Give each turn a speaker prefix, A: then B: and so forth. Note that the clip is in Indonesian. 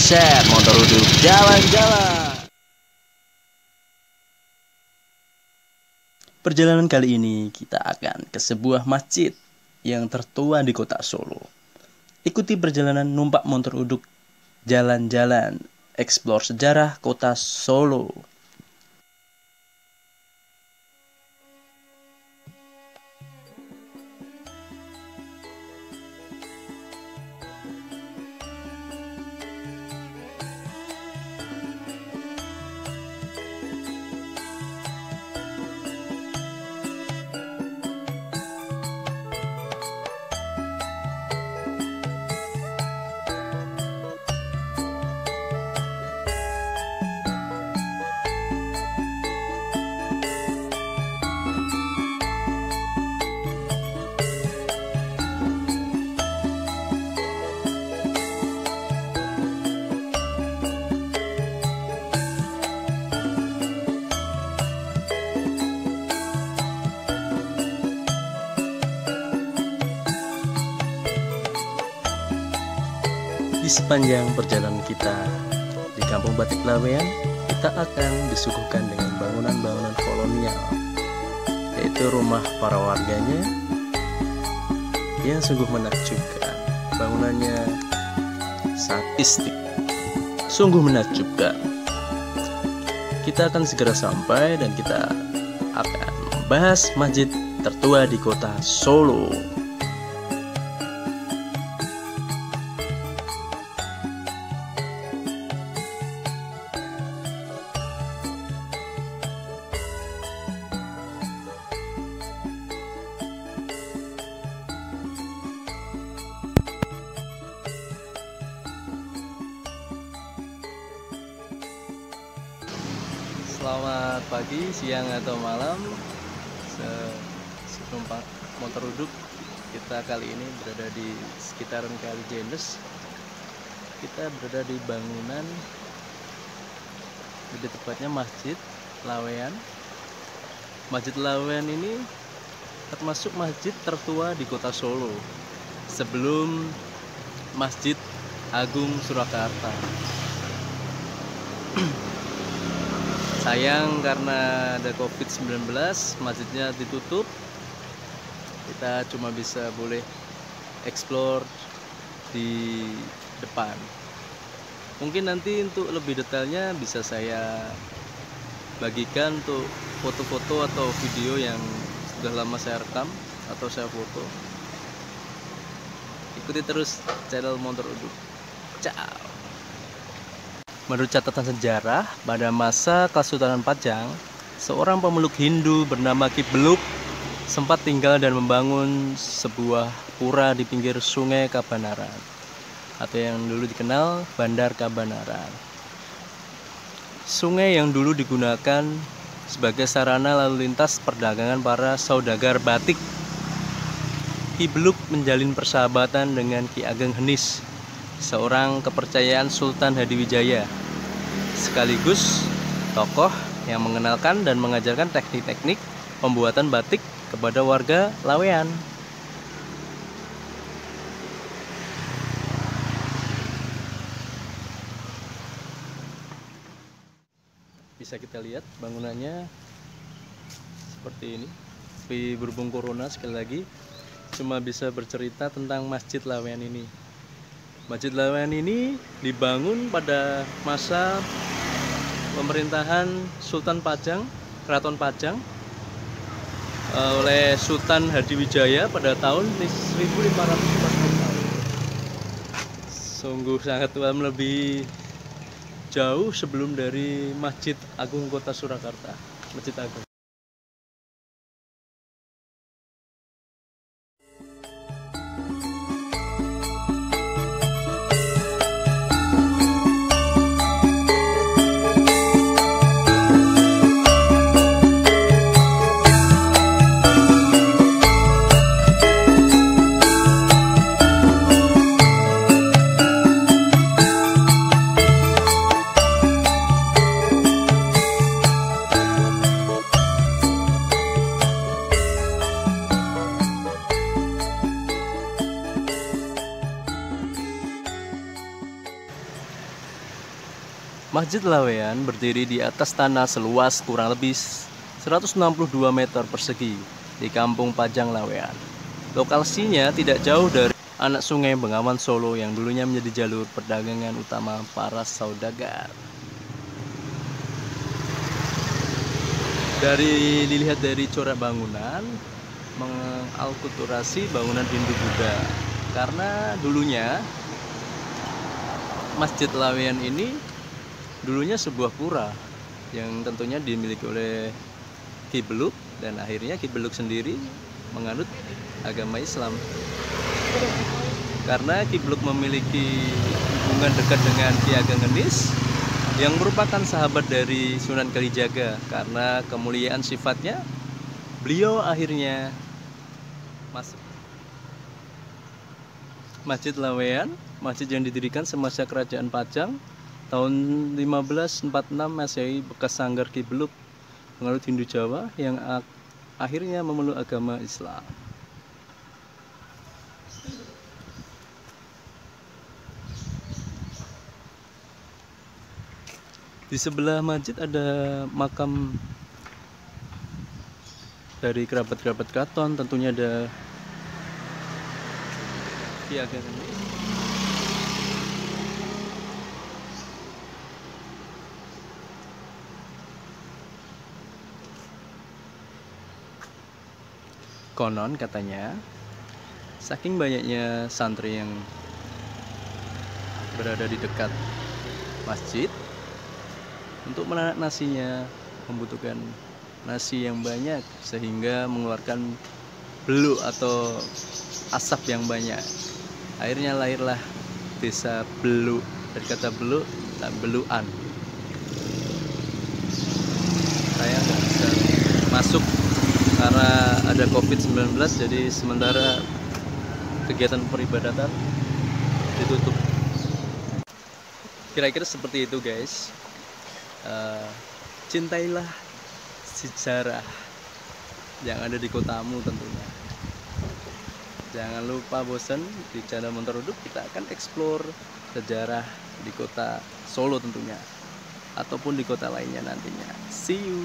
A: Buset, motor uduk jalan-jalan. Perjalanan kali ini kita akan ke sebuah masjid yang tertua di kota Solo. Ikuti perjalanan numpak motor uduk jalan-jalan, eksplor sejarah kota Solo. Di sepanjang perjalanan kita di Kampung Batik Laweyan, kita akan disuguhkan dengan bangunan-bangunan kolonial, yaitu rumah para warganya yang sungguh menakjubkan. Bangunannya statistik, sungguh menakjubkan. Kita akan segera sampai dan kita akan membahas masjid tertua di kota Solo. Selamat pagi, siang, atau malam senumpang motor uduk. Kita kali ini berada di sekitaran Kali Jendes. Kita berada di bangunan, lebih tepatnya Masjid Laweyan. Masjid Laweyan ini termasuk masjid tertua di kota Solo sebelum Masjid Agung Surakarta. Sayang karena ada COVID-19, masjidnya ditutup. Kita cuma bisa boleh explore di depan. Mungkin nanti untuk lebih detailnya bisa saya bagikan untuk foto-foto atau video yang sudah lama saya rekam atau saya foto. Ikuti terus channel Motor Uduk. Ciao. Menurut catatan sejarah, pada masa Kesultanan Pajang, seorang pemeluk Hindu bernama Ki Beluk sempat tinggal dan membangun sebuah pura di pinggir Sungai Kabanaran, atau yang dulu dikenal Bandar Kabanaran. Sungai yang dulu digunakan sebagai sarana lalu lintas perdagangan para saudagar batik. Ki Beluk menjalin persahabatan dengan Ki Ageng Henis, seorang kepercayaan Sultan Hadiwijaya, sekaligus tokoh yang mengenalkan dan mengajarkan teknik-teknik pembuatan batik kepada warga Laweyan. Bisa kita lihat bangunannya seperti ini. Tapi berhubung corona, sekali lagi cuma bisa bercerita tentang Masjid Laweyan ini. Masjid Laweyan ini dibangun pada masa pemerintahan Sultan Pajang, Keraton Pajang, oleh Sultan Hadiwijaya pada tahun 1540. Sungguh sangat tua, lebih jauh sebelum dari Masjid Agung Kota Surakarta, Masjid Agung. Masjid Laweyan berdiri di atas tanah seluas kurang lebih 162 meter persegi di Kampung Pajang Laweyan. Lokasinya tidak jauh dari anak sungai Bengawan Solo yang dulunya menjadi jalur perdagangan utama para saudagar. Dilihat dari corak bangunan mengalkulturasi bangunan Hindu-Buddha, karena dulunya Masjid Laweyan ini dulunya sebuah pura yang tentunya dimiliki oleh Ki Beluk, dan akhirnya Ki Beluk sendiri menganut agama Islam. Karena Ki Beluk memiliki hubungan dekat dengan Ki Ageng Henis yang merupakan sahabat dari Sunan Kalijaga, karena kemuliaan sifatnya beliau akhirnya masuk. Masjid Laweyan, masjid yang didirikan semasa Kerajaan Pajang tahun 1546 Masehi, bekas sanggar Ki Beluk, penganut Hindu Jawa yang akhirnya memeluk agama Islam. Di sebelah masjid ada makam dari kerabat-kerabat Kraton, tentunya ada Ki Ageng Henis. Konon katanya, saking banyaknya santri yang berada di dekat masjid, untuk menanak nasinya membutuhkan nasi yang banyak, sehingga mengeluarkan beluk atau asap yang banyak. Akhirnya lahirlah desa Beluk, dari kata beluk dan beluan. Saya nggak bisa masuk karena ada COVID-19, jadi sementara kegiatan peribadatan ditutup. Kira-kira seperti itu guys. Cintailah sejarah yang ada di kotamu tentunya. Jangan lupa bosan di channel Motor Hidup, kita akan explore sejarah di kota Solo tentunya, ataupun di kota lainnya nantinya. See you.